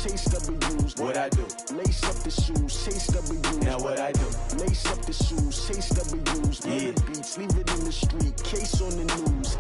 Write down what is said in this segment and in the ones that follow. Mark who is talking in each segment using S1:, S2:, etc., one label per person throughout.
S1: chase W's.
S2: What I do?
S1: Lace up the shoes, chase W's.
S2: Now what I do?
S1: Lace up the shoes, chase W's.
S2: Yeah.
S1: Run the beats, leave it in the street, case on the news.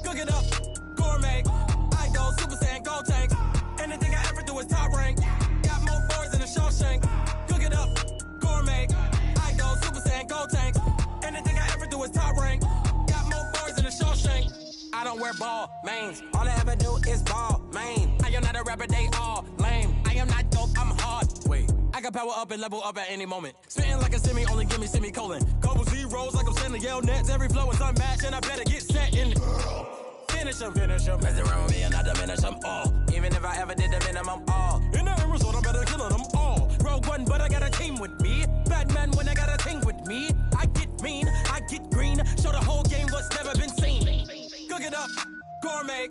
S3: Cook it up, gourmet. I go Super Saiyan, gold tank. Anything I ever do is top rank. Got more boards than a Shawshank. Cook it up, gourmet. I go Super Saiyan, gold tank. Anything I ever do is top rank. Got more boards than a Shawshank. I don't wear ball mains. All I ever do is ball main. I am not a rapper, they all lame. I am not dope, I'm hard. Wait, I can power up and level up at any moment. Spitting like a semi, only give me semicolon. Couple zeros like I'm sending yell nets. Every flow is unmatched and I better get set in. Finish them. Mess around with me and I diminish them all. Even if I ever did the minimum all. In the end result, I'm better killing them all. Rogue one, but I got a team with me. Batman when I got a team with me. I get mean, I get green. Show the whole game what's never been seen. Cook it up, gourmet.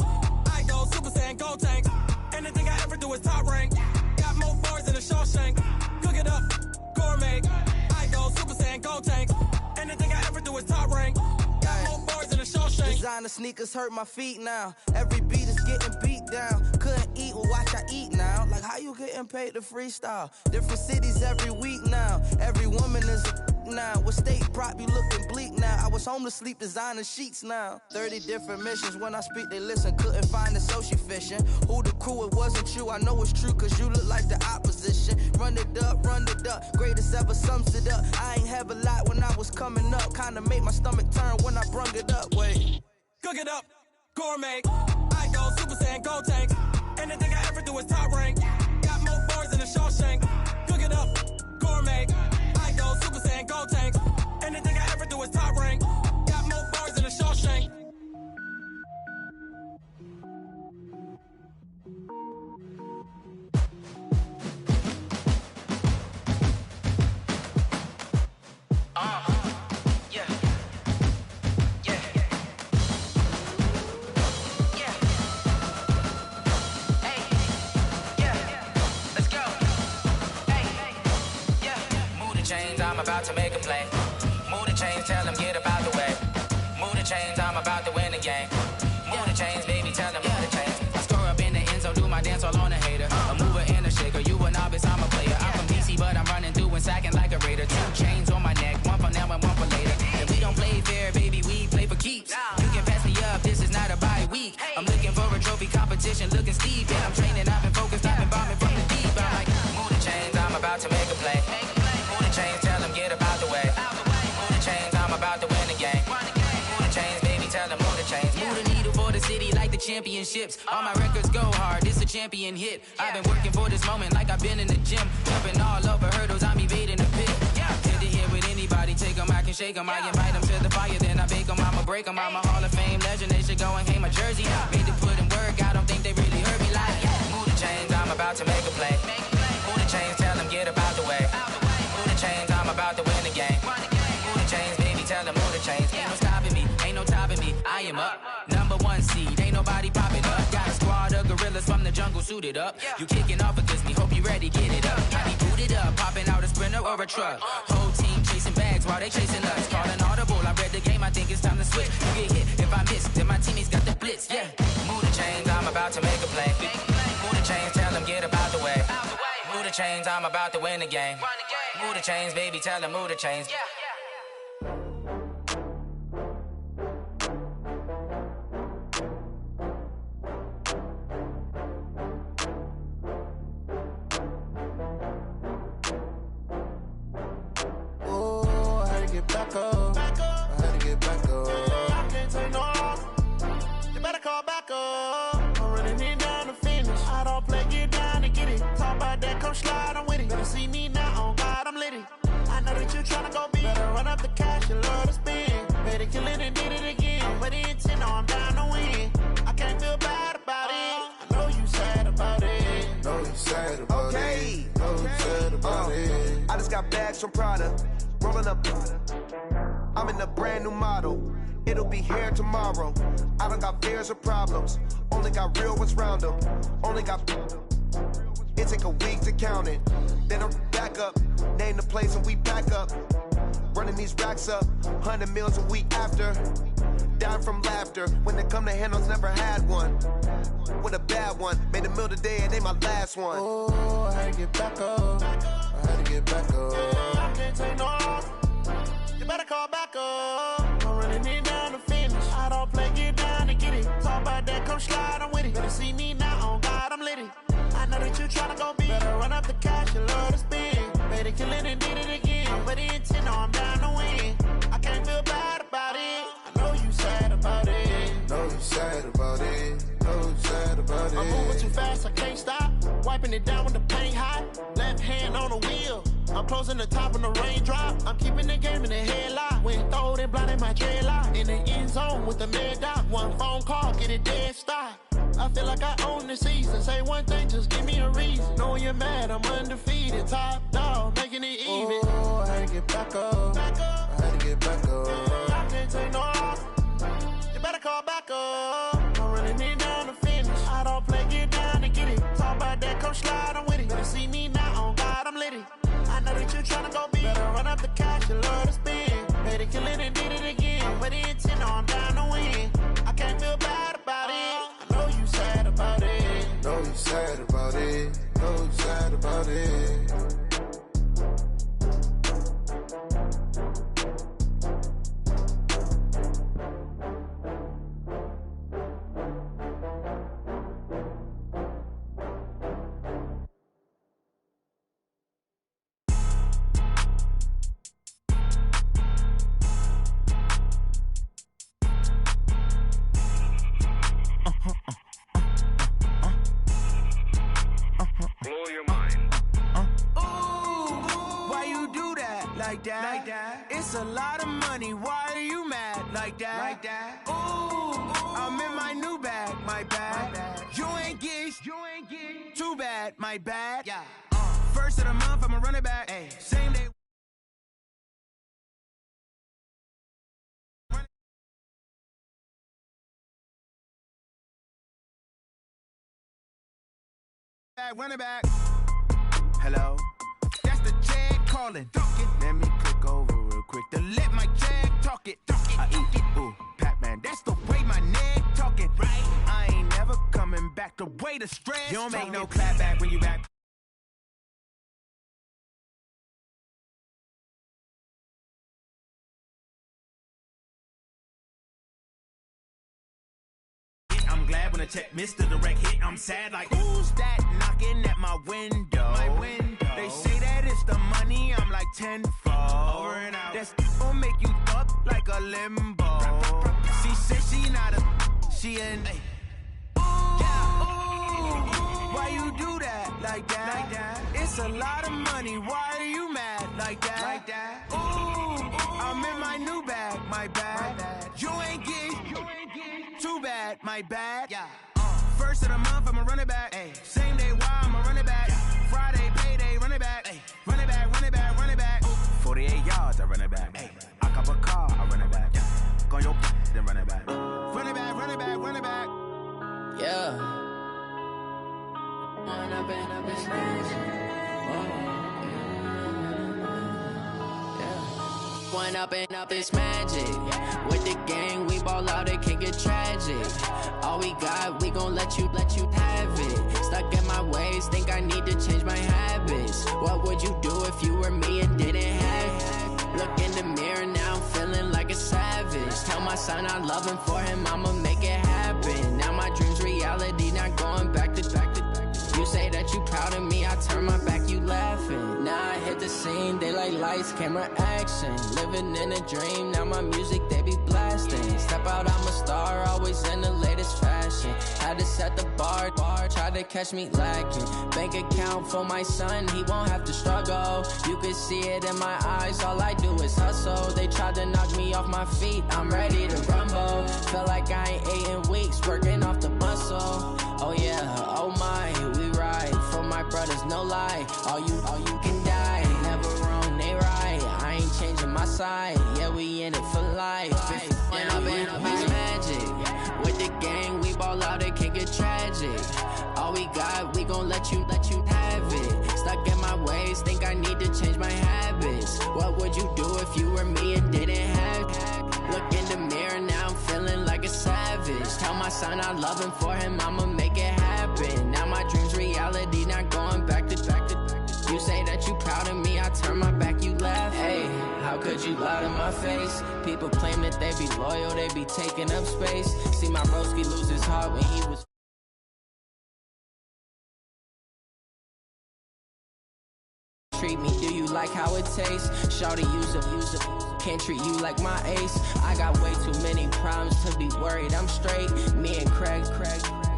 S3: I go Super Saiyan, gold tank. Anything I ever do is top rank. Got more bars than a Shawshank. Cook it up, gourmet. I go Super Saiyan, gold tank. Anything I ever do is top rank. Got more bars than a Shawshank.
S4: Designer sneakers hurt my feet now. Every beat is getting beat down. Couldn't eat, well watch I eat now. Like how you getting paid to freestyle? Different cities every week now. Every woman is a now. With state prop, you looking bleak now. I was homeless, sleep designing sheets now. 30 different missions, when I speak they listen. Couldn't find the social fishing. Who the crew, it wasn't you. I know it's true, cause you look like the opposition. Run it up, greatest ever sums it up. I ain't have a lot when I was coming up. Kinda made my stomach turn when I brung it up. Wait.
S3: Cook it up, gourmet. I go Super Saiyan, go tank. Anything I ever do is top rank. Got more bars than a Shawshank. Cook it up, gourmet. I go Super Saiyan, go tank. Anything I ever do is top rank. Got more bars than a Shawshank.
S2: I'm about to make a play. Move the chains, tell them get about the way. Move the chains, I'm about to win the game. Move the chains, baby, tell them move the chains. I score up in the end zone, do my dance all on a hater. A mover and a shaker, you a novice, I'm a player. I'm from DC, but I'm running through and sacking like a raider. 2 chains on my neck, one for now and one for later. And we don't play fair, baby, we play for keeps. You can pass me up, this is not a bye week. I'm looking for a trophy competition, looking steep. And I'm training, I've been focused, I've been bombing from the deep. I'm like, move the chains, I'm about to make a play. Move the chains, tell them get about the way. Move the chains, I'm about to win the game. Move the chains, baby, tell them move the chains. Move the needle for the city like the championships. All my records go hard, this a champion hit. I've been working for this moment like I've been in the gym. Jumping all over hurdles, I'm evading the pit. Good to hear with anybody, take them, I can shake them. I invite them to the fire, then I bake them, I'ma break them. I'm a Hall of Fame legend, they should go and hang my jersey. Made to put in work, I don't think they really heard me like, move the chains, I'm about to make a play. Move the chains, tell them get about the way. Move the chains, I'm about to win the game. Move the chains, baby, tell them move the chains. Ain't no stopping me, ain't no topping me, I am up. #1 seed, ain't nobody popping up. Got a squad of gorillas from the jungle suited up. You kicking off against me, hope you ready, get it up. I be booted up, popping out a Sprinter or a truck. Whole team chasing bags while they chasing us. Calling audible, I read the game, I think it's time to switch. You get hit, if I miss, then my teammates got the blitz, yeah. Move the chains, I'm about to make a play. Move the chains, tell them get about the way. Move the chains, I'm about to win the game. Move the chains, baby, tell them move the chains.
S1: Oh, I had to get back up. I had to get back up. I can't take no loss. You better call back up. I'm running it down to finish. I don't play, get down to get it. Talk about that, come slide, I'm with it. Better see me now, on God, I'm litty. I know that you tryna go big. Better run up the cash, you love to spend. Better kill it and did it again. But the intent, no, I'm down to win. I can't feel bad about it. I know you sad about it.
S5: Know you sad about it. Know you sad about it.
S6: I just got bags from Prada, rolling up. I'm in a brand new model. It'll be here tomorrow. I don't got fears or problems. Only got real ones round them. Only got. It take a week to count it. Then I'm back up. Name the place and we back up. Running these racks up. 100 meals a week after. Dying from laughter. When it come to handles, never had one. With a bad one. Made a meal today and they my last one.
S1: Oh, I had to get back up. I had to get back up. I can't take no loss. You better call back up. I'm running it down to finish. I don't play, get down to get it. Talk about that, come slide, I'm with it. Better see me now, on God, I'm litty. I know that you tryna go big. Better run up the cash, you love to spend. Better kill it and did it again. But the intent, no, I'm down to win. I can't feel bad about it. I know you sad about it.
S5: Know you sad about it. Know you sad about it.
S1: I'm moving too fast, I can't stop. Wiping it down with the paint hot. Left hand on the wheel. I'm closing the top on the raindrop. I'm keeping the game in the headlock. When throwed and blinded my dreadlock. In the end zone with the mad dot. One phone call, get it dead stop. I feel like I own the season. Say one thing, just give me a reason. Knowing you're mad, I'm undefeated. Top dog, making it even.
S5: Oh, I had to get back up. I had to get back up.
S1: I can't take no loss. You better call back up. I'm running it down to finish. I don't play, get down to get it. Talk about that, come slide, I'm with it. Better see me now, on God, I'm litty. I know that you tryna go big. Better run up the cash, you love to spend. Better kill it and did it again. But the intent, no, I'm down to win. I can't feel bad about it. I know you sad about it.
S5: Know you sad about it. Know you sad about it.
S1: like that. It's a lot of money, why are you mad like that? Ooh, I'm in my new bag, my bad. You ain't get too bad, my bad. Yeah. First of the month, I'ma run it back. Ay. Same day. Run it back. Hello. That's the check calling. Let me click over real quick to let my check talk it. I eat it. Ooh, Pac-Man. That's the way my neck talking. Right. I ain't never coming back. The way the stress. You don't make no clap back when you back. I'm glad when a check missed the direct hit. I'm sad like who's that knocking at my window? They say that it's the money. I'm like tenfold. Over and out. That's gon' make you up like a limbo. She said she not a. She an. Why you do that like that? It's a lot of money. Why are you mad like that? Ooh, I'm in my new bag, my bad. You ain't get too bad, my bad. Yeah. First of the month, I'ma run it back. Ay. Same day, why I'ma run it back. Friday, payday, run it back. Ay. Run it back, run it back, run it back. 48 yards, I run it back. Ay. I cop a car, I run it back. Yeah. Go your then run it back. Run it back, run it back, run it back.
S7: Yeah. Run up and up this One up and up is magic. With the gang, we ball out, it can get tragic. All we got, we gon' let you have it. Stuck in my ways, think I need to change my habits. What would you do if you were me and didn't have it? Look in the mirror now, I'm feeling like a savage. Tell my son I love him, for him I'ma make it happen. Now my dream's reality, not going back to. You say that you proud of me, I turn my back, you laughing. Now I hit the scene, they like lights, camera, action. Living in a dream, now my music, they be blasting. Step out, I'm a star, always in the latest fashion. Had to set the bar, try to catch me lacking. Bank account for my son, he won't have to struggle. You can see it in my eyes, all I do is hustle. They tried to knock me off my feet, I'm ready to rumble. Feel like I ain't ate in weeks, working off the muscle. Oh yeah, oh my, we ride for my brothers, no lie. All you can die, never wrong, they right. I ain't changing my side, yeah, we in it for life. When up and up is magic. With the gang, we ball out, it can get tragic. All we got, we gon' let you have it. Stuck in my ways, think I need to change my habits. What would you do if you were me and didn't have it? Look in the mirror now, I'm feeling like a savage. Tell my son I love him, for him I'ma make it happen. Now my dream's reality, not going back to. You say that you proud of me, I turn my back, you laugh. Hey, how could you lie to my face? People claim that they be loyal, they be taking up space. See my broski lose his heart when he was. Treat me, do you like how it tastes? Shawty, use up, can't treat you like my ace. I got way too many problems to be worried, I'm straight. Me and Craig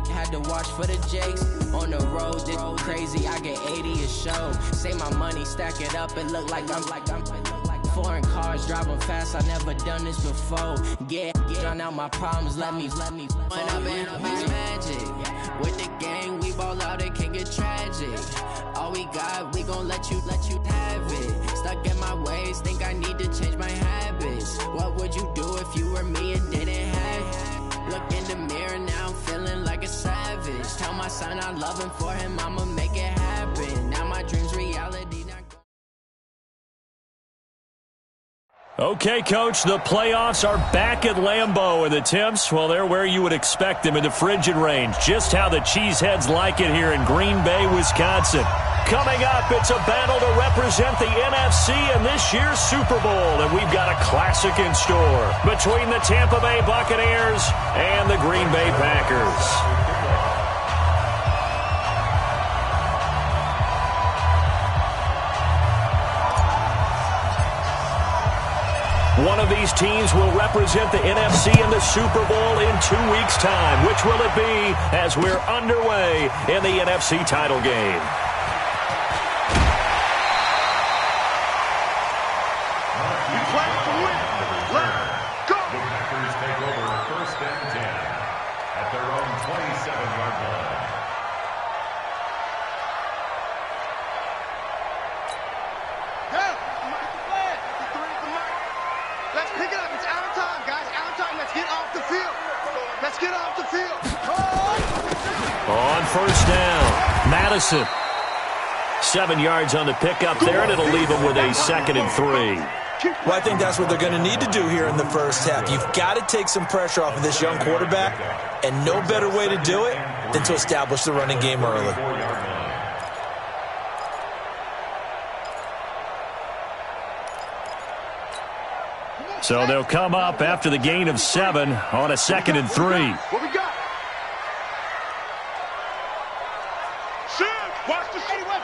S7: had to watch for the Jakes. On the road, this crazy, I get 80 a show. Say my money, stack it up, it look like I'm foreign cars, driving fast, I never done this before. Get on out my problems, let me When up and up is magic. With the gang, we ball out, it can get tragic. All we got, we gon' let you have it. Stuck in my ways, think I need to change my habits. What would you do if you were me and didn't have it? Look in the mirror now, I'm feeling like a savage. Tell my son I love him, for him I'ma make it happen. Now my dream's reality, not.
S8: Okay, Coach, the playoffs are back at Lambeau, and the temps, well, they're where you would expect them in the frigid range. Just how the Cheeseheads like it here in Green Bay, Wisconsin. Coming up, it's a battle to represent the NFC in this year's Super Bowl, and we've got a classic in store between the Tampa Bay Buccaneers and the Green Bay Packers. One of these teams will represent the NFC in the Super Bowl in 2 weeks' time. Which will it be as we're underway in the NFC title game?
S6: We play to win. Let's go.
S9: The Packers take over 1st and 10 at their own 27-yard line.
S6: Let's pick it up. It's out of time, guys. Out of time. Let's get off the field. Let's get off the field.
S8: On 1st down, Madison. 7 yards on the pickup there, and it'll leave them with a 2nd and 3.
S10: Well, I think that's what they're going to need to do here in the first half. You've got to take some pressure off of this young quarterback, and no better way to do it than to establish the running game early.
S8: So they'll come up after the gain of 7 on a 2nd and 3.
S6: What we got? Watch the shady weapon.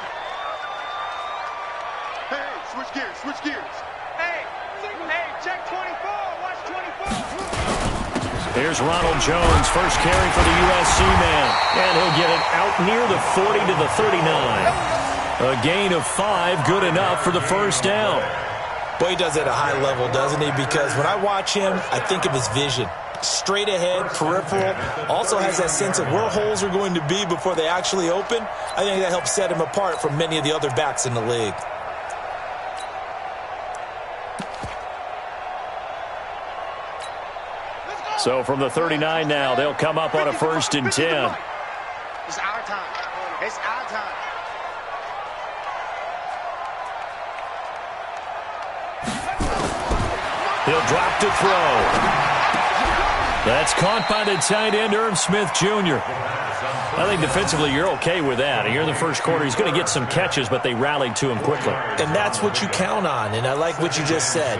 S6: Hey, switch gears, switch gears. Hey, check 24, watch 24.
S8: Here's Ronald Jones, first carry for the USC man. And he'll get it out near the 40 to the 39. A gain of 5, good enough for the 1st down.
S10: Boy, he does it at a high level, doesn't he? Because when I watch him, I think of his vision. Straight ahead, peripheral, also has that sense of where holes are going to be before they actually open. I think that helps set him apart from many of the other backs in the league.
S8: So from the 39 now, they'll come up on a 1st and 10.
S6: It's our time. It's our time.
S8: He'll drop to throw. That's caught by the tight end, Irv Smith Jr. I think defensively you're okay with that. Here in the first quarter, he's going to get some catches, but they rallied to him quickly.
S10: And that's what you count on, and I like what you just said.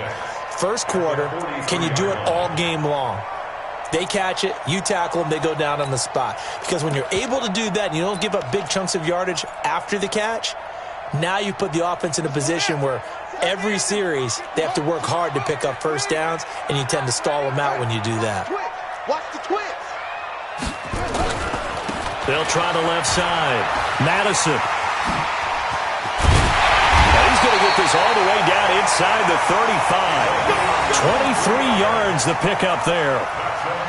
S10: First quarter, can you do it all game long? They catch it, you tackle them, they go down on the spot. Because when you're able to do that and you don't give up big chunks of yardage after the catch, now you put the offense in a position where every series they have to work hard to pick up 1st downs, and you tend to stall them out when you do that.
S6: Watch the twist.
S8: They'll try the left side. Madison. He's going to get this all the way down inside the 35. 23 yards the pickup there.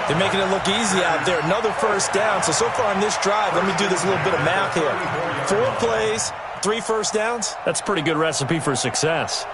S10: They're making it look easy out there. Another 1st down. So far on this drive, let me do this little bit of math here. 4 plays, 3 1st downs.
S8: That's a pretty good recipe for success.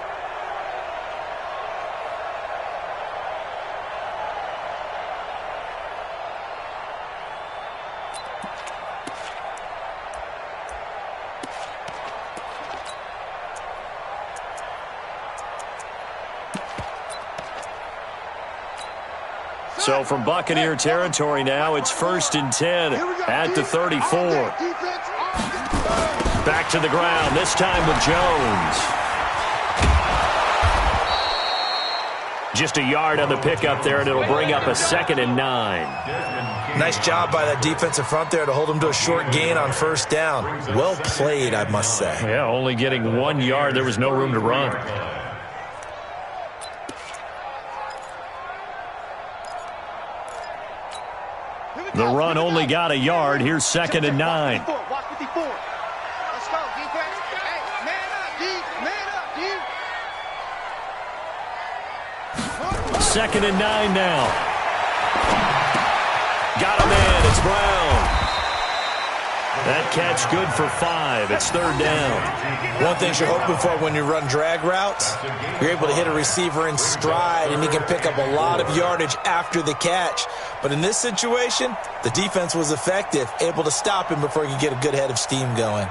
S8: So from Buccaneer territory now, it's 1st and 10 at the 34. Back to the ground, this time with Jones. Just a yard on the pickup there, and it'll bring up a 2nd and 9.
S10: Nice job by that defensive front there to hold him to a short gain on 1st down. Well played, I must say.
S8: Yeah, only getting 1 yard. There was no room to run. The run only got a yard. Here's 2nd and 9.
S6: Watch 54. Let's go, defense. Hey, man up, D. Man up, D.
S8: 2nd and 9 now. Got him in. It's Brown. That catch good for 5. It's 3rd down.
S10: One thing you're hoping for when you run drag routes, you're able to hit a receiver in stride, and he can pick up a lot of yardage after the catch. But in this situation, the defense was effective, able to stop him before he could get a good head of steam going.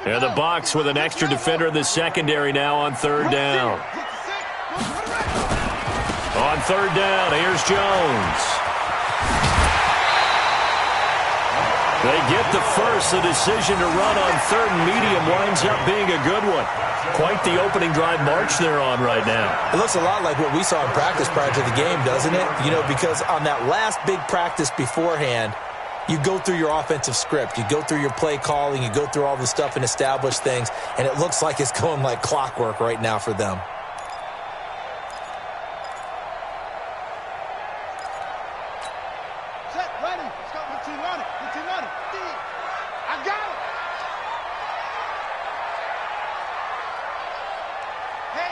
S8: And the Bucs with an extra defender in the secondary now on 3rd down. On 3rd down, here's Jones. They get the first. The decision to run on third and medium winds up being a good one. Quite the opening drive march they're on right now.
S10: It looks a lot like what we saw in practice prior to the game, doesn't it? You know, because on that last big practice beforehand, you go through your offensive script. You go through your play calling. You go through all the stuff and establish things. And it looks like it's going like clockwork right now for them.
S11: Set, ready. Let's go. 15 on it. 15 on it. I got it. Hey.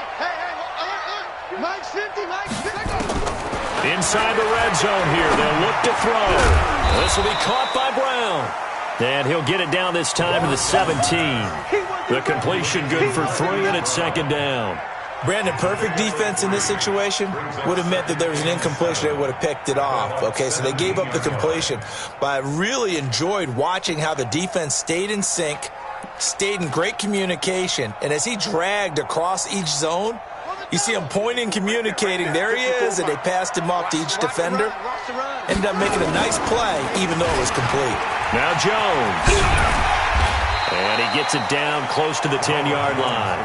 S11: Mike's 50. Mike's 50.
S8: Inside the red zone here. They'll look to throw. This will be caught by Brown. And he'll get it down this time to the 17. The completion good for 3, and it's second down.
S10: Brandon, perfect defense in this situation would have meant that there was an incompletion. They would have picked it off. Okay, so they gave up the completion. But I really enjoyed watching how the defense stayed in sync, stayed in great communication. And as he dragged across each zone, you see him pointing, communicating. There he is, and they passed him off to each defender. Ended up making a nice play, even though it was complete.
S8: Now Jones. And he gets it down close to the 10-yard line.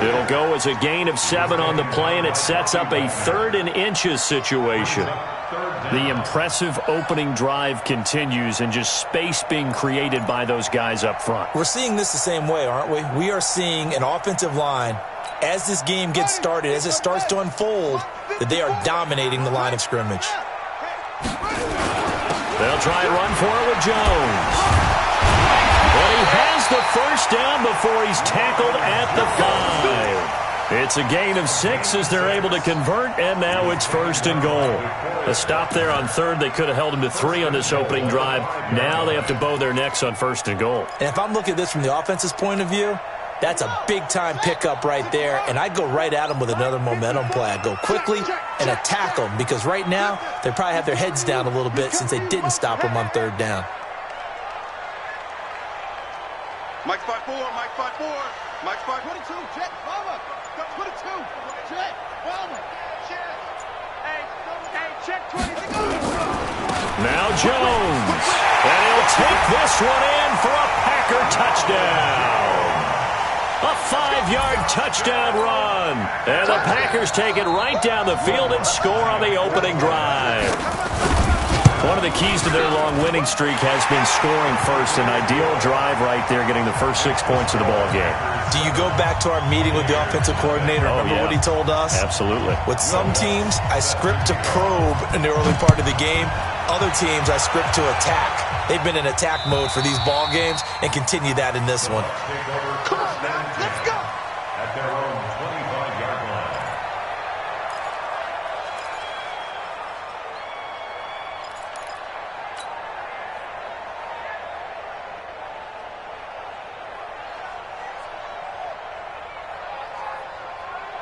S8: It'll go as a gain of 7 on the play, and it sets up a 3rd and inches situation. The impressive opening drive continues, and just space being created by those guys up front.
S10: We're seeing this the same way, aren't we? We are seeing an offensive line, as this game gets started, as it starts to unfold, that they are dominating the line of scrimmage.
S8: They'll try and run for it with Jones. But he has the first down before he's tackled at the 5. It's a gain of 6 as they're able to convert, and now it's 1st and goal. A stop there on 3rd. They could have held him to 3 on this opening drive. Now they have to bow their necks on 1st and goal.
S10: And if I'm looking at this from the offense's point of view, that's a big-time pickup right there, and I'd go right at them with another momentum play. I'd go quickly and attack them, because right now they probably have their heads down a little bit since they didn't stop them on 3rd down.
S11: Mike 5-4, Mike 5-4, Mike 5-22, check, Palmer, 22, check, Palmer, check, hey, check 20.
S8: Now Jones, and he'll take this one in for a Packer touchdown. A 5-yard touchdown run. And the Packers take it right down the field and score on the opening drive. One of the keys to their long winning streak has been scoring first. An ideal drive right there, getting the first 6 points of the ball game.
S10: Do you go back to our meeting with the offensive coordinator? Remember what he told us?
S8: Absolutely.
S10: With some teams, I script to probe in the early part of the game. Other teams, I script to attack. They've been in attack mode for these ball games and continue that in this one.
S11: Come on, let's go.
S9: At their own 25-yard line.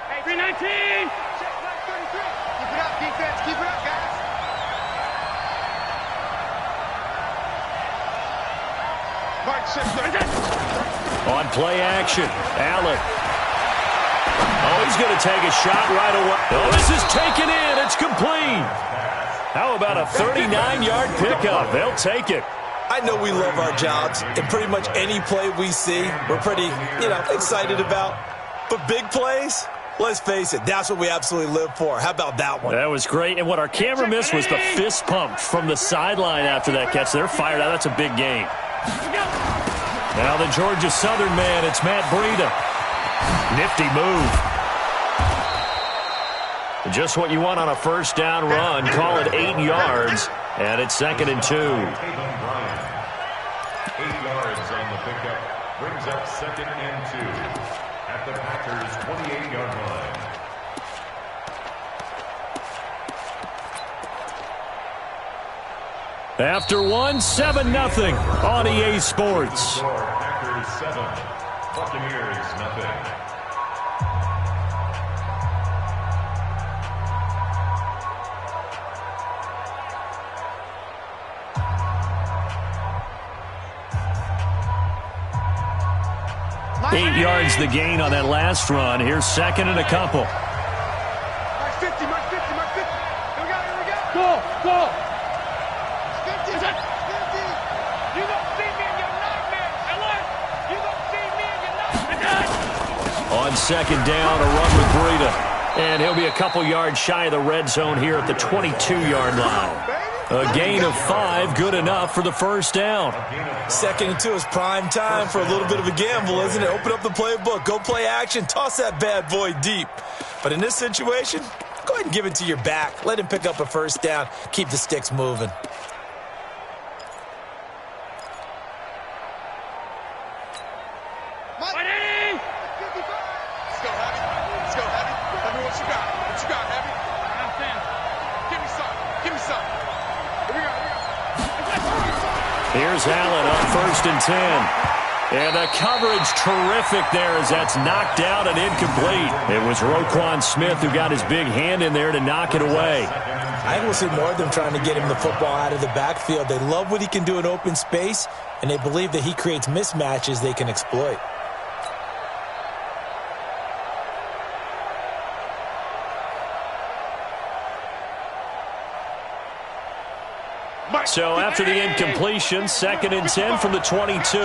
S11: Hey, 319. Check 33. Keep it up, defense. Keep it up, guys.
S8: On play action, Allen. Oh, he's going to take a shot right away. Oh, this is taken in. It's complete. How about a 39-yard pickup? They'll take it.
S10: I know we love our jobs, and pretty much any play we see, we're pretty, excited about. But big plays, let's face it, that's what we absolutely live for. How about that one?
S8: That was great. And what our camera missed was the fist pump from the sideline after that catch. They're fired out. That's a big gain. Now the Georgia Southern man, it's Matt Breida. Nifty move. Just what you want on a first down run. Call it 8 yards, and it's 2nd and 2.
S9: 8 yards on the pickup. Brings up 2nd and 2 at the Packers' 28-yard line.
S8: After one, 7-0 on EA Sports.
S9: Packers 7, Buccaneers 0.
S8: Eight yards the gain on that last run. Here's 2nd and a couple.
S11: Mark 50, Mark 50, Mark 50. Here we go. Go. 50. 50. You know.
S8: On second down, a run with Breida. And he'll be a couple yards shy of the red zone here at the 22-yard line. A gain of 5, good enough for the first down.
S10: 2nd and 2 is prime time for a little bit of a gamble, isn't it? Open up the playbook, go play action, toss that bad boy deep. But in this situation, go ahead and give it to your back. Let him pick up a first down. Keep the sticks moving.
S8: Here's Allen on 1st and 10. And the coverage terrific there as that's knocked out and incomplete. It was Roquan Smith who got his big hand in there to knock it away.
S10: I think we'll see more of them trying to get him the football out of the backfield. They love what he can do in open space, and they believe that he creates mismatches they can exploit.
S8: So after the incompletion, 2nd and 10 from the 22.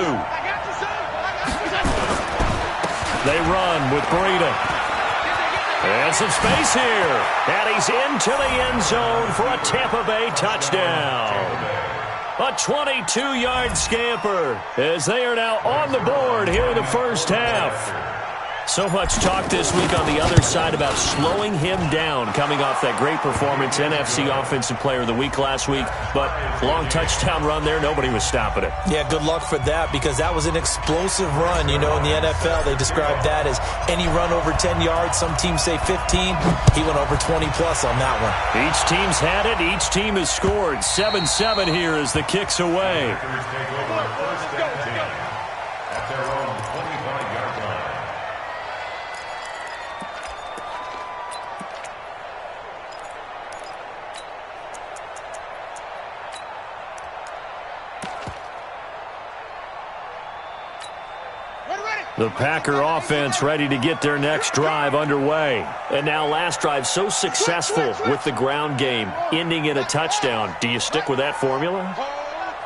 S8: They run with Breida. And some space here. And he's into the end zone for a Tampa Bay touchdown. A 22-yard scamper as they are now on the board here in the first half. So much talk this week on the other side about slowing him down coming off that great performance, NFC Offensive Player of the Week last week. But long touchdown run there, nobody was stopping it.
S10: Yeah, good luck for that because that was an explosive run. You know, in the NFL, they describe that as any run over 10 yards. Some teams say 15. He went over 20-plus on that one.
S8: Each team's had it. Each team has scored. 7-7 here as the kick's away. The Packer offense ready to get their next drive underway. And now last drive so successful with the ground game, ending in a touchdown. Do you stick with that formula?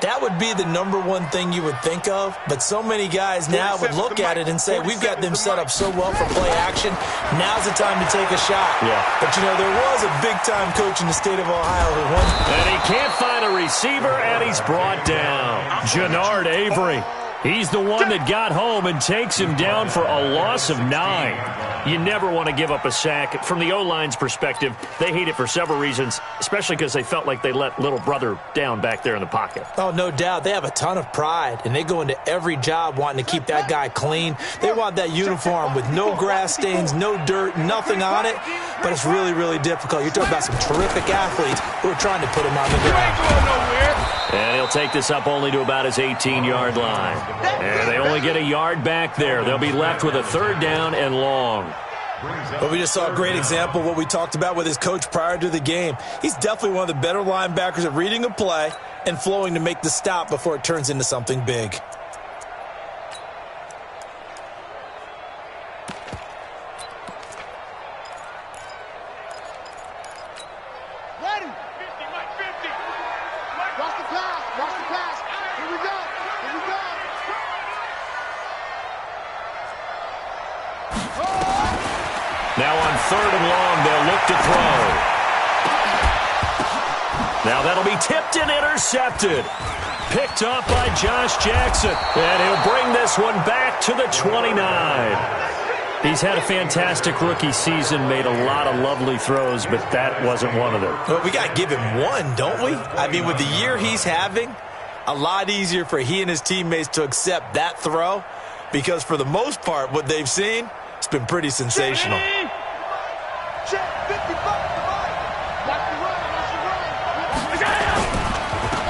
S10: That would be the number one thing you would think of, but so many guys now would look at it and say, we've got them set up so well for play action, now's the time to take a shot.
S8: Yeah.
S10: But, you know, there was a big-time coach in the state of Ohio who won.
S8: And he can't find a receiver, and he's brought down. Jannard Avery. He's the one that got home and takes him down for a loss of 9. You never want to give up a sack. From the O-line's perspective, they hate it for several reasons, especially because they felt like they let little brother down back there in the pocket.
S10: Oh, no doubt. They have a ton of pride, and they go into every job wanting to keep that guy clean. They want that uniform with no grass stains, no dirt, nothing on it, but it's really, really difficult. You're talking about some terrific athletes who are trying to put him on the ground.
S8: And he'll take this up only to about his 18-yard line. And they only get a yard back there. They'll be left with a 3rd down and long.
S10: But we just saw a great example of what we talked about with his coach prior to the game. He's definitely one of the better linebackers at reading a play and flowing to make the stop before it turns into something big.
S8: Now on 3rd and long, they'll look to throw. Now that'll be tipped and intercepted. Picked up by Josh Jackson. And he'll bring this one back to the 29. He's had a fantastic rookie season, made a lot of lovely throws, but that wasn't one of them.
S10: Well, we got to give him one, don't we? I mean, with the year he's having, a lot easier for he and his teammates to accept that throw because for the most part, what they've seen, it's been pretty sensational.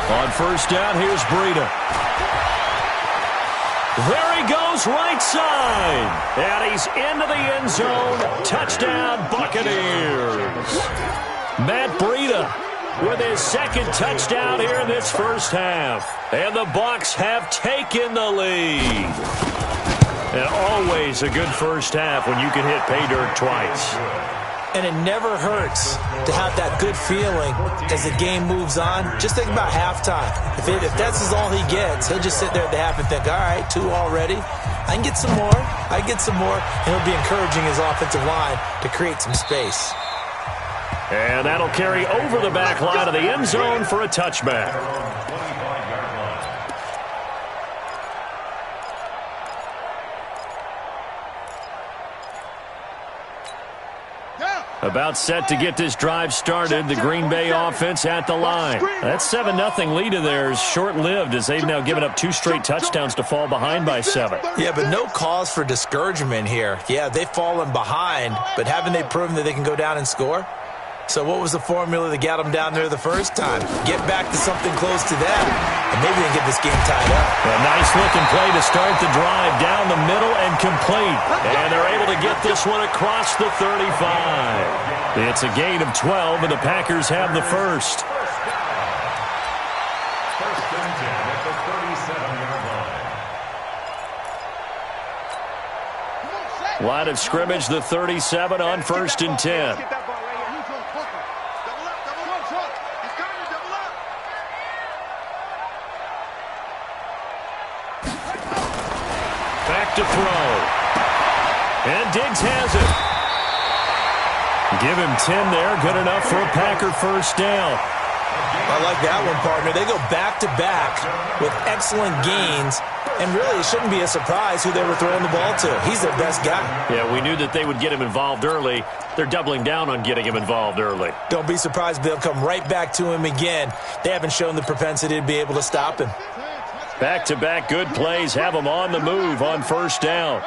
S8: On 1st down, here's Breida. There he goes, right side. And he's into the end zone. Touchdown, Buccaneers. Matt Breida with his 2nd touchdown here in this first half. And the Bucs have taken the lead. And always a good first half when you can hit pay dirt twice.
S10: And it never hurts to have that good feeling as the game moves on. Just think about halftime. If that's all he gets, he'll just sit there at the half and think, all right, 2 already. I can get some more. And it'll be encouraging his offensive line to create some space.
S8: And that'll carry over the back line of the end zone for a touchback. About set to get this drive started. The Green Bay offense at the line. That 7-0 lead of theirs short-lived as they've now given up 2 straight touchdowns to fall behind by 7.
S10: Yeah, but no cause for discouragement here. Yeah, they've fallen behind, but haven't they proven that they can go down and score? So what was the formula that got them down there the first time? Get back to something close to that, and maybe they can get this game tied up.
S8: A nice-looking play to start the drive down the middle and complete. And they're able to get this one across the 35. It's a gain of 12, and the Packers have the first.
S9: First and 10 at the 37-yard line.
S8: Line of scrimmage, the 37 on 1st and 10. To throw. And Diggs has it. Give him 10 there. Good enough for a Packer first down.
S10: I like that one, partner. They go back-to-back with excellent gains, and really it shouldn't be a surprise who they were throwing the ball to. He's their best guy.
S8: Yeah, we knew that they would get him involved early. They're doubling down on getting him involved early.
S10: Don't be surprised if they'll come right back to him again. They haven't shown the propensity to be able to stop him.
S8: Back-to-back good plays have them on the move on first down.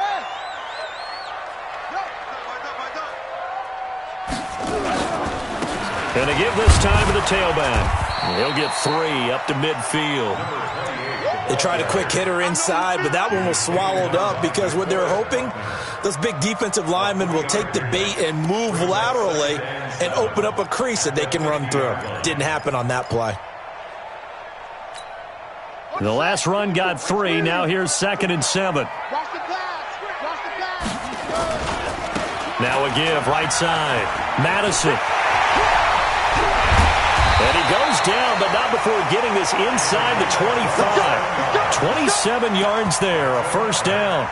S8: And they give this time to the tailback. He'll get 3 up to midfield.
S10: They tried a quick hitter inside, but that one was swallowed up because what they're hoping, those big defensive linemen will take the bait and move laterally and open up a crease that they can run through. Didn't happen on that play.
S8: The last run got 3. Now here's 2nd and 7. Now a give right side. Madison. And he goes down, but not before getting this inside the 25. 27 yards there, a first down.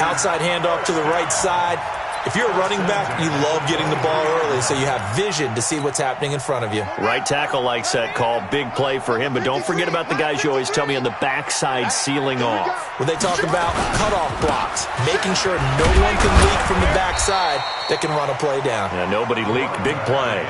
S10: Outside handoff to the right side. If you're a running back, you love getting the ball early so you have vision to see what's happening in front of you.
S8: Right tackle likes that call. Big play for him, but don't forget about the guys you always tell me on the backside sealing off.
S10: When they talk about cutoff blocks, making sure no one can leak from the backside that can run a play down.
S8: Yeah, nobody leaked. Big play.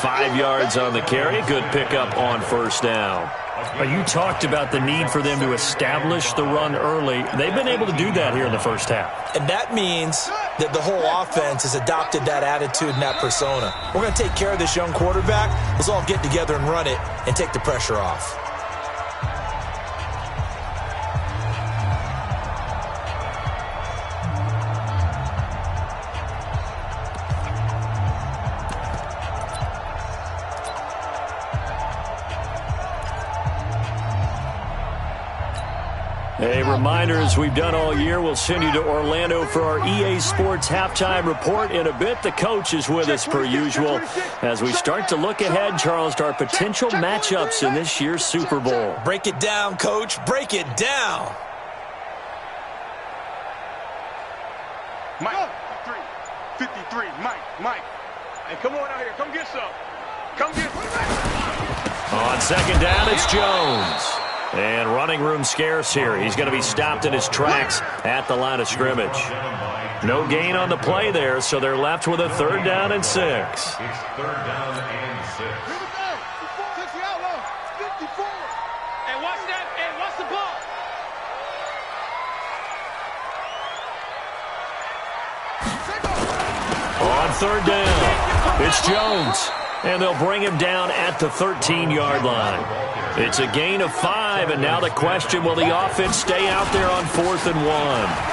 S8: 5 yards on the carry. Good pickup on first down. You talked about the need for them to establish the run early. They've been able to do that here in the first half.
S10: And that means that the whole offense has adopted that attitude and that persona. We're going to take care of this young quarterback. Let's all get together and run it and take the pressure off.
S8: A reminder, as we've done all year, we'll send you to Orlando for our EA Sports halftime report in a bit. The coach is with us per usual as we start to look ahead, Charles, to our potential matchups in this year's Super Bowl.
S10: Break it down, Coach. Break it down.
S11: Mike, 53, Mike. Hey, come on out here. Come get some. Come get some.
S8: On second down, it's Jones. And running room scarce here. He's going to be stopped in his tracks at the line of scrimmage. No gain on the play there, so they're left with a 3rd down and 6.
S9: It's 3rd down and 6.
S3: Hey, watch that. Hey, watch the ball.
S8: On 3rd down, it's Jones. And they'll bring him down at the 13-yard line. It's a gain of 5, and now the question, will the offense stay out there on 4th and 1?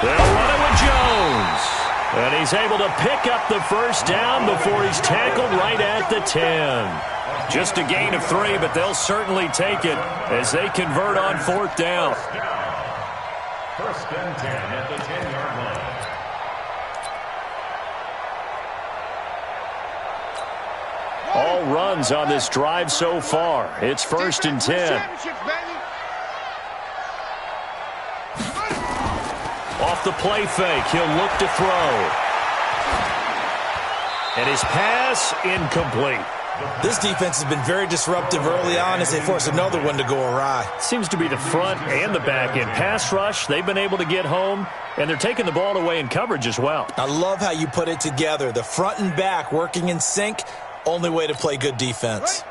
S8: They'll run it with Jones. And he's able to pick up the first down before he's tackled right at the 10. Just a gain of 3, but they'll certainly take it as they convert on 4th down.
S9: First and 10 at the 10-yard line.
S8: All runs on this drive so far. It's 1st and 10. off the play fake. He'll look to throw. And his pass incomplete.
S10: This defense has been very disruptive early on as they force another one to go awry.
S8: Seems to be the front and the back end. Pass rush, they've been able to get home, and they're taking the ball away in coverage as well.
S10: I love how you put it together. The front and back working in sync, only way to play good defense.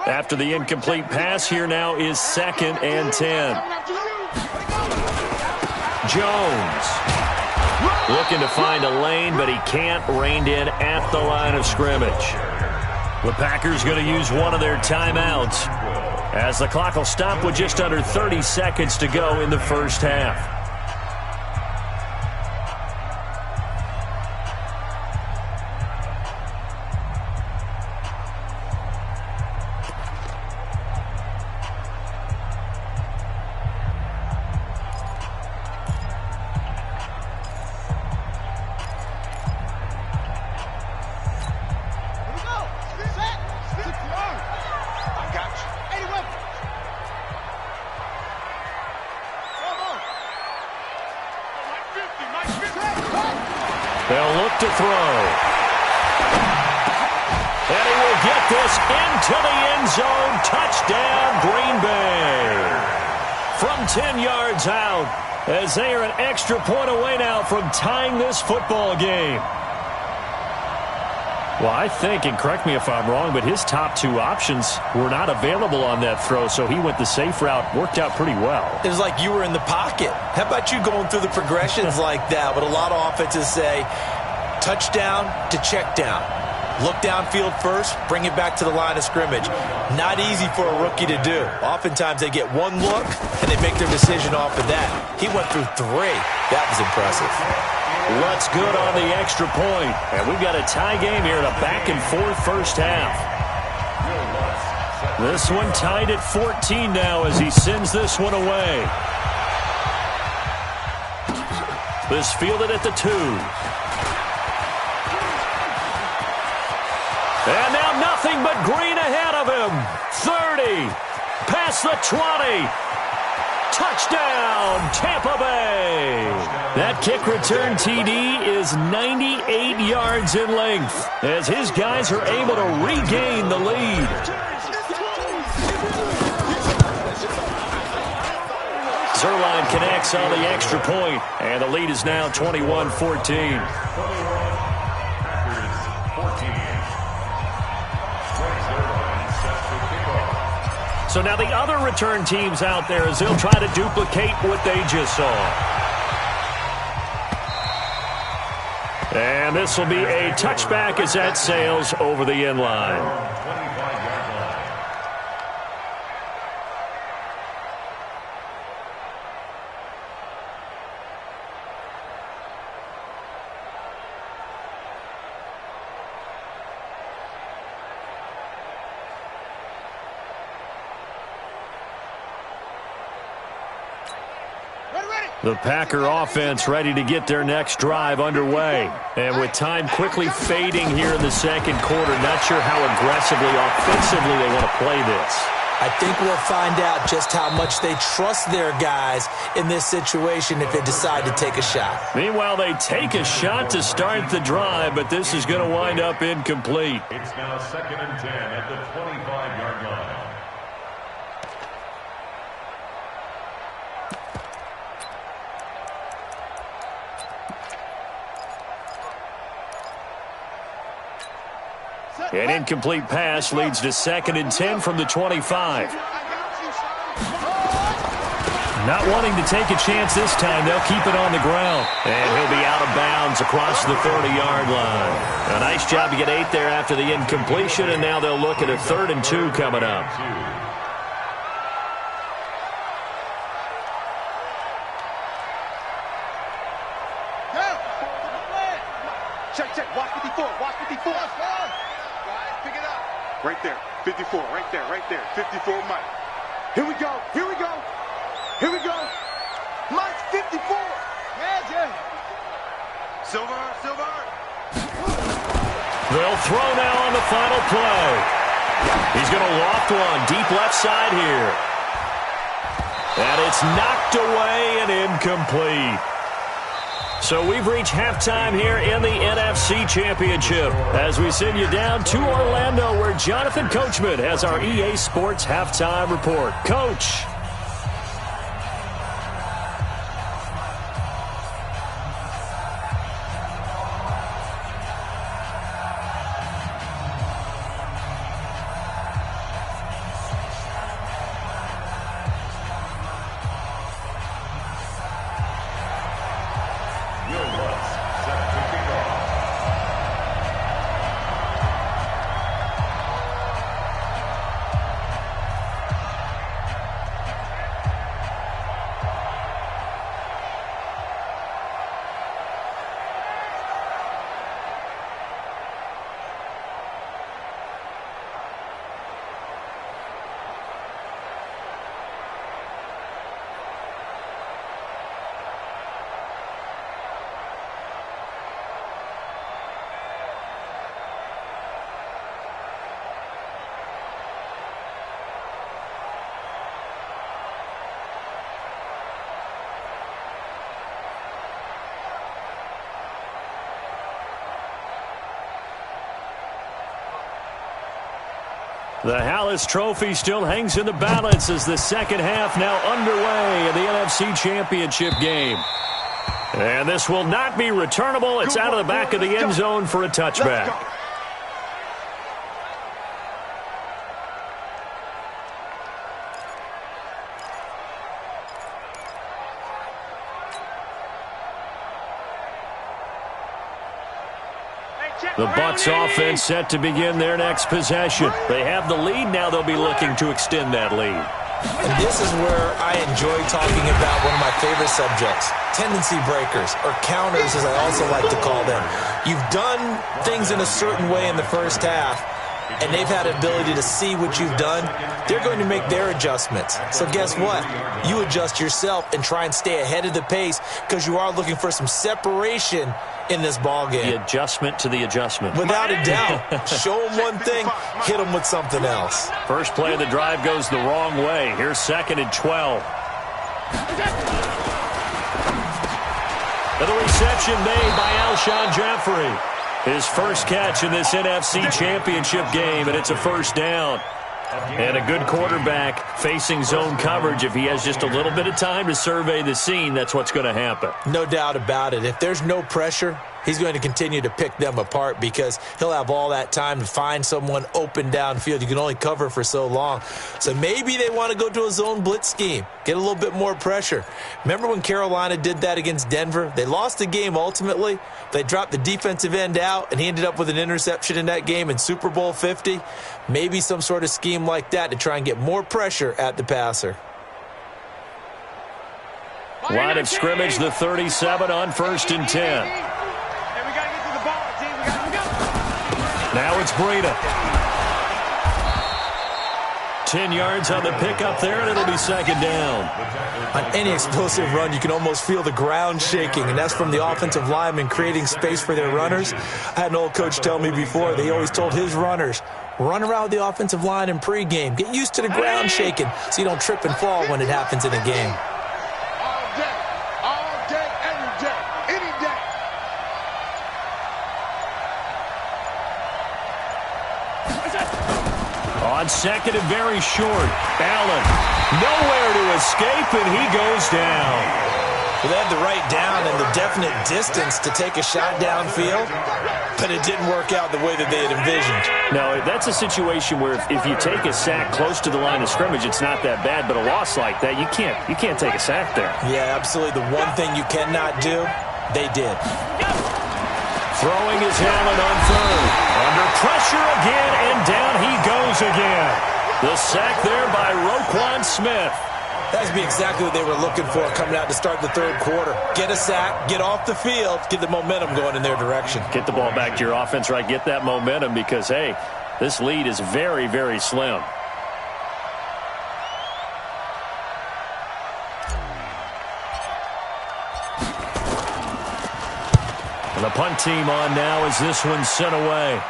S8: After the incomplete pass, here now is 2nd and 10. Jones looking to find a lane, but he can't. Reined in at the line of scrimmage. The Packers going to use one of their timeouts as the clock will stop with just under 30 seconds to go in the first half. They'll look to throw. And he will get this into the end zone. Touchdown, Green Bay. From 10 yards out, as they are an extra point away now from tying this football game. Well, I think, and correct me if I'm wrong, but his top two options were not available on that throw, so he went the safe route. Worked out pretty well.
S10: It was like you were in the pocket. How about you going through the progressions like that? But a lot of offenses say touchdown to check down. Look downfield first, bring it back to the line of scrimmage. Not easy for a rookie to do. Oftentimes they get one look, and they make their decision off of that. He went through 3. That was impressive.
S8: What's good on the extra point? And we've got a tie game here in a back-and-forth first half. This one tied at 14 now as he sends this one away. This fielded at the 2. And now nothing but green ahead of him. 30. Past the 20. Touchdown, Tampa Bay. That kick return TD is 98 yards in length as his guys are able to regain the lead. Zerline connects on the extra point, and the lead is now 21-14. So now the other return teams out there as they'll try to duplicate what they just saw. And this will be a touchback as that sails over the end line. The Packer offense ready to get their next drive underway. And with time quickly fading here in the second quarter, not sure how aggressively, offensively they want to play this.
S10: I think we'll find out just how much they trust their guys in this situation if they decide to take a shot.
S8: Meanwhile, they take a shot to start the drive, but this is going to wind up incomplete.
S9: It's now 2nd and 10 at the 25-yard line.
S8: An incomplete pass leads to 2nd and 10 from the 25. Not wanting to take a chance this time, they'll keep it on the ground. And he'll be out of bounds across the 30-yard line. A nice job to get 8 there after the incompletion, and now they'll look at a 3rd and 2 coming up.
S11: Check. Watch 54. Watch 54. Pick it up. Right there. 54. Right there. 54, Mike. Here we go. Mike's 54. Yeah. Silver.
S8: They'll throw now on the final play. He's going to loft one deep left side here. And it's knocked away and incomplete. So we've reached halftime here in the NFC Championship as we send you down to Orlando where Jonathan Coachman has our EA Sports halftime report. Coach. The Hallis Trophy still hangs in the balance as the second half now underway in the NFC Championship game. And this will not be returnable. It's out of the back of the end zone for a touchback. The Bucs offense set to begin their next possession. They have the lead. Now they'll be looking to extend that lead.
S10: And this is where I enjoy talking about one of my favorite subjects, tendency breakers, or counters as I also like to call them. You've done things in a certain way in the first half, and they've had the ability to see what you've done. They're going to make their adjustments. So guess what? You adjust yourself and try and stay ahead of the pace because you are looking for some separation in this ball game.
S8: The adjustment to the adjustment.
S10: Without a doubt. Show them one thing, hit them with something else.
S8: First play of the drive goes the wrong way. Here's 2nd and 12. The reception made by Alshon Jeffrey. His first catch in this NFC Championship game, and it's a first down. And a good quarterback facing zone coverage. If he has just a little bit of time to survey the scene, that's what's going to happen.
S10: No doubt about it. If there's no pressure, he's going to continue to pick them apart because he'll have all that time to find someone open downfield. You can only cover for so long. So maybe they want to go to a zone blitz scheme, get a little bit more pressure. Remember when Carolina did that against Denver? They lost the game ultimately. They dropped the defensive end out, and he ended up with an interception in that game in Super Bowl 50. Maybe some sort of scheme like that to try and get more pressure at the passer.
S8: Line of scrimmage, the 37 on 1st and 10. Now it's Breida. 10 yards on the pickup there, and it'll be 2nd down.
S10: On any explosive run, you can almost feel the ground shaking, and that's from the offensive linemen creating space for their runners. I had an old coach tell me before, they always told his runners, run around with the offensive line in pregame. Get used to the ground shaking so you don't trip and fall when it happens in a game.
S11: All day, every day, any day.
S8: On 2nd and very short, Allen nowhere to escape, and he goes down.
S10: Well, they had the right down and the definite distance to take a shot downfield, but it didn't work out the way that they had envisioned.
S8: No, that's a situation where if you take a sack close to the line of scrimmage, it's not that bad, but a loss like that, you can't take a sack there.
S10: Yeah, absolutely. The one thing you cannot do, they did.
S8: Throwing his helmet on 3rd. Under pressure again, and down he goes again. The sack there by Roquan Smith.
S10: That would be exactly what they were looking for coming out to start the 3rd quarter. Get a sack, get off the field, get the momentum going in their direction.
S8: Get the ball back to your offense, right? Get that momentum because, hey, this lead is very, very slim. And the punt team on now as this one's sent away.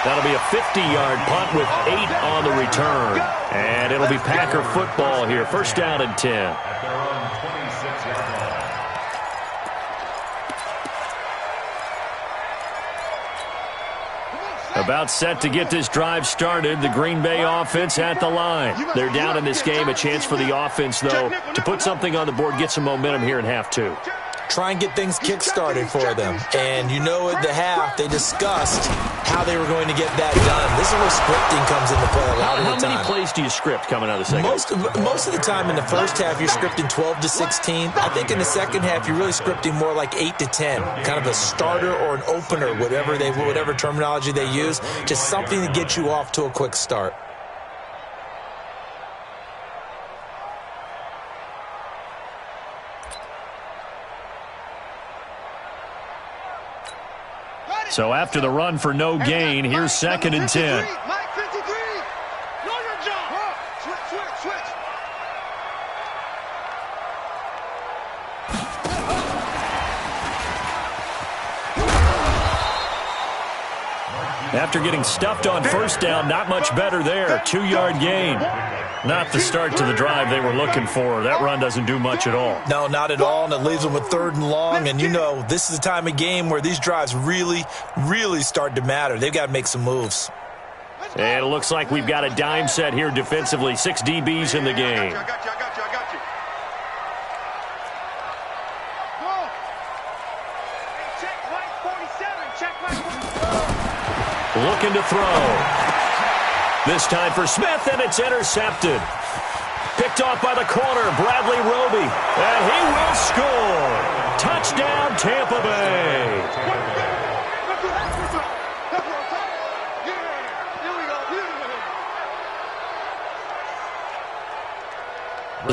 S8: That'll be a 50-yard punt with 8 on the return. And it'll be Packer football here. First down and 10.
S9: At their own 26-yard line.
S8: About set to get this drive started. The Green Bay offense at the line. They're down in this game. A chance for the offense, though, to put something on the board, get some momentum here in half 2.
S10: Try and get things kick-started for them. And you know at the half, they discussed how they were going to get that done. This is where scripting comes into play a lot of the time.
S8: How many plays do you script coming out of the second?
S10: Most of the time in the first half, you're scripting 12 to 16. I think in the second half, you're really scripting more like 8 to 10. Kind of a starter or an opener, whatever terminology they use. Just something to get you off to a quick start.
S8: So after the run for no gain, here's second and 10.
S11: Mike 53. Know your job. Switch.
S8: After getting stuffed on first down, not much better there. 2-yard gain. Not the start to the drive they were looking for. That run doesn't do much at all.
S10: No, not at all, and it leaves them with 3rd and long. And you know, this is the time of game where these drives really, really start to matter. They've got to make some moves.
S8: And it looks like we've got a dime set here defensively. 6 DBs in the game.
S11: I got you. Check Mike 47. Check Mike 47.
S8: Looking to throw. This time for Smith, and it's intercepted. Picked off by the corner, Bradley Roby. And he will score. Touchdown, Tampa Bay.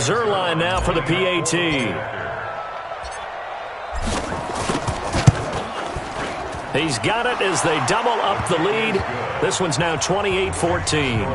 S8: Zerline now for the PAT. He's got it as they double up the lead. This one's now 28-14.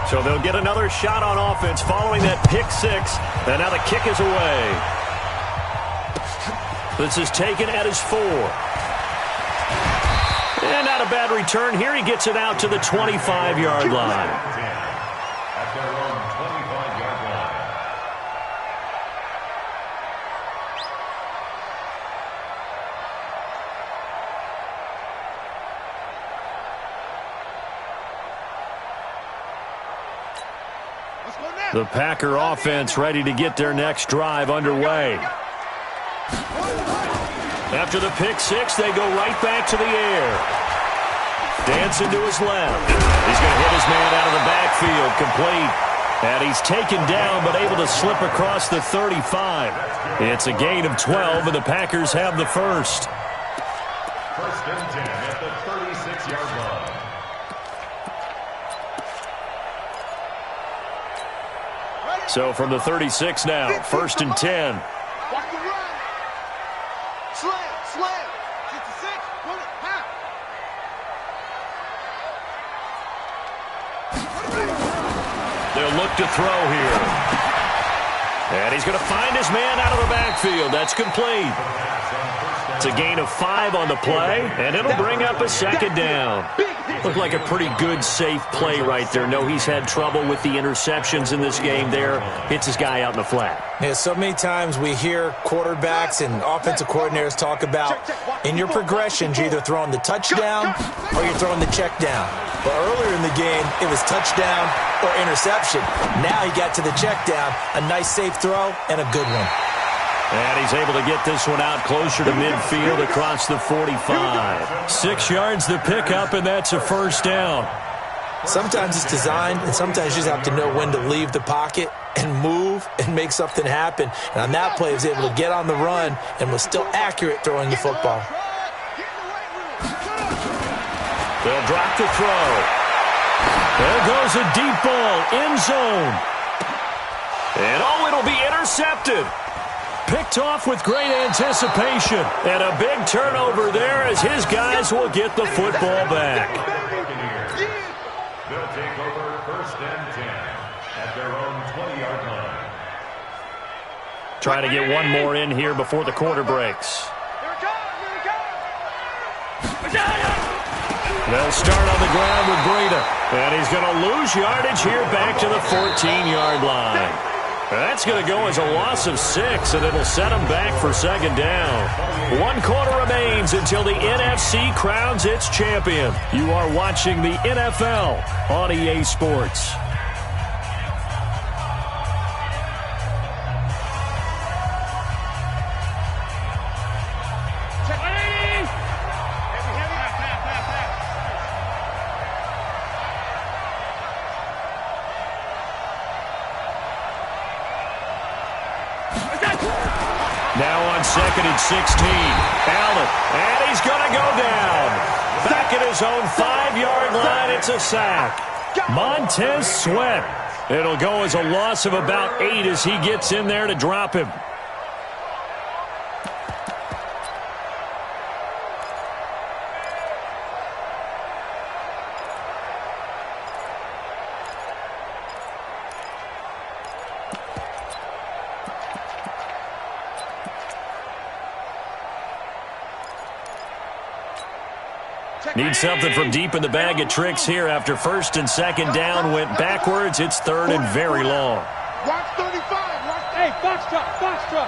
S8: So they'll get another shot on offense following that pick 6. And now the kick is away. This is taken at his 4. And not a bad return here. He gets it out to the 25-yard line.
S9: At their own 25-yard line.
S8: The Packer offense ready to get their next drive underway. After the pick 6, they go right back to the air. Dancing to his left. He's going to hit his man out of the backfield, complete. And he's taken down, but able to slip across the 35. It's a gain of 12, and the Packers have the first.
S9: First and 10 at the 36-yard line.
S8: So from the 36 now, first and 10.
S11: Watch the run. Slam. 56. Run it. Half.
S8: They'll look to throw here. And he's going to find his man out of the backfield. That's complete. It's a gain of 5 on the play, and it'll bring up a second down. Looked like a pretty good, safe play right there. No, he's had trouble with the interceptions in this game there. Hits his guy out in the flat.
S10: Yeah, so many times we hear quarterbacks and offensive coordinators talk about in your progressions, you're either throwing the touchdown or you're throwing the check down. But earlier in the game, it was touchdown or interception. Now he got to the check down, a nice safe throw, and a good one.
S8: And he's able to get this one out closer to midfield across the 45. 6 yards to pick up, and that's a first down.
S10: Sometimes it's designed, and sometimes you just have to know when to leave the pocket and move and make something happen. And on that play, he was able to get on the run and was still accurate throwing the football.
S8: They'll drop the throw. There goes a deep ball, end zone. And it'll be intercepted. Picked off with great anticipation. And a big turnover there as his guys will get the football back.
S9: They'll take over 1st and 10 at their own 20-yard line.
S8: Trying to get one more in here before the quarter breaks. They'll start on the ground with Breida. And he's going to lose yardage here back to the 14-yard line. That's going to go as a loss of 6, and it'll set them back for 2nd down. 1 quarter remains until the NFC crowns its champion. You are watching the NFL on EA Sports. Now on 2nd and 16. Allen, and he's going to go down. Back at his own 5-yard line, it's a sack. Montez Sweat. It'll go as a loss of about 8 as he gets in there to drop him. Need something from deep in the bag of tricks here after 1st and 2nd down went backwards. It's 3rd and very long.
S11: Watch 35. Hey, box truck.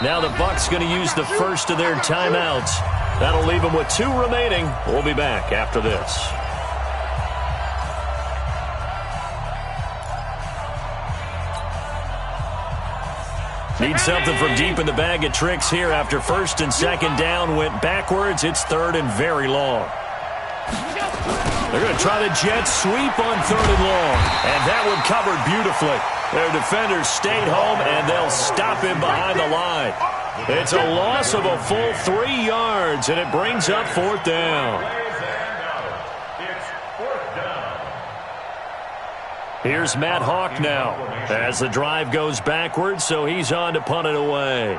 S8: Now the Bucs going to use the first of their timeouts. That'll leave them with 2 remaining. We'll be back after this. Need something from deep in the bag of tricks here after 1st and 2nd down went backwards. It's 3rd and very long. They're going to try the jet sweep on 3rd and long. And that one covered beautifully. Their defenders stayed home, and they'll stop him behind the line. It's a loss of a full 3 yards, and it brings up 4th down. Here's Matt Hawk now as the drive goes backwards, so he's on to punt it away.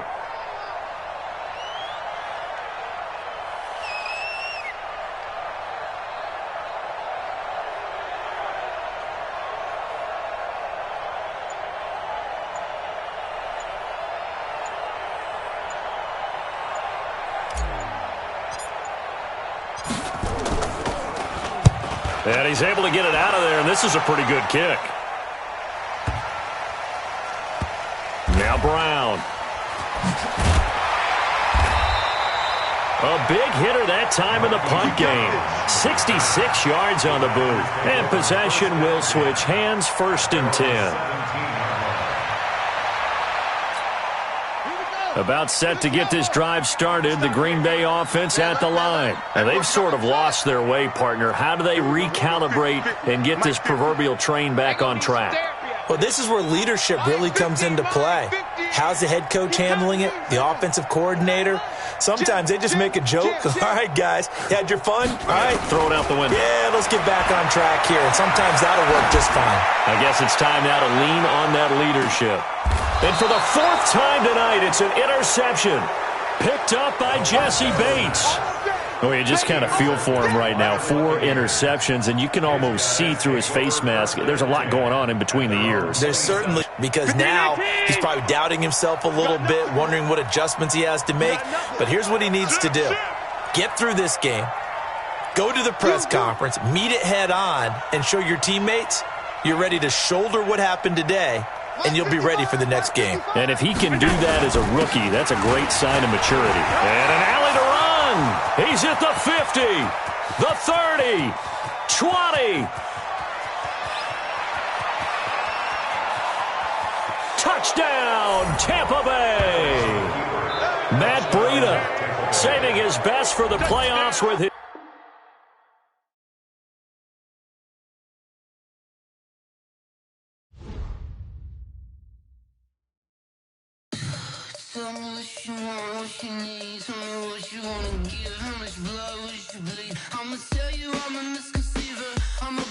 S8: And he's able to get it out of there, and this is a pretty good kick. Now Brown. A big hitter that time in the punt game. 66 yards on the boot. And possession will switch hands, 1st and 10. About set to get this drive started, the Green Bay offense at the line. And they've sort of lost their way, partner. How do they recalibrate and get this proverbial train back on track?
S10: Well, this is where leadership really comes into play. How's the head coach handling it? The offensive coordinator? Sometimes they just make a joke. All right, guys, you had your fun? All right.
S8: Throw it out the window.
S10: Yeah, let's get back on track here. And sometimes that'll work just fine.
S8: I guess it's time now to lean on that leadership. And for the 4th time tonight, it's an interception. Picked up by Jesse Bates. Oh, you just kind of feel for him right now. 4 interceptions, and you can almost see through his face mask. There's a lot going on in between the ears.
S10: There's certainly, because now he's probably doubting himself a little bit, wondering what adjustments he has to make. But here's what he needs to do. Get through this game. Go to the press conference, meet it head on, and show your teammates you're ready to shoulder what happened today, and you'll be ready for the next game.
S8: And if he can do that as a rookie, that's a great sign of maturity. And an alley to run. He's at the 50, the 30, 20. Touchdown, Tampa Bay. Matt Breida saving his best for the playoffs with his.
S12: Tell me what you want, what you need. Tell me what you wanna give. How much blood would you bleed? I'ma tell you I'm a misconceiver. I'm a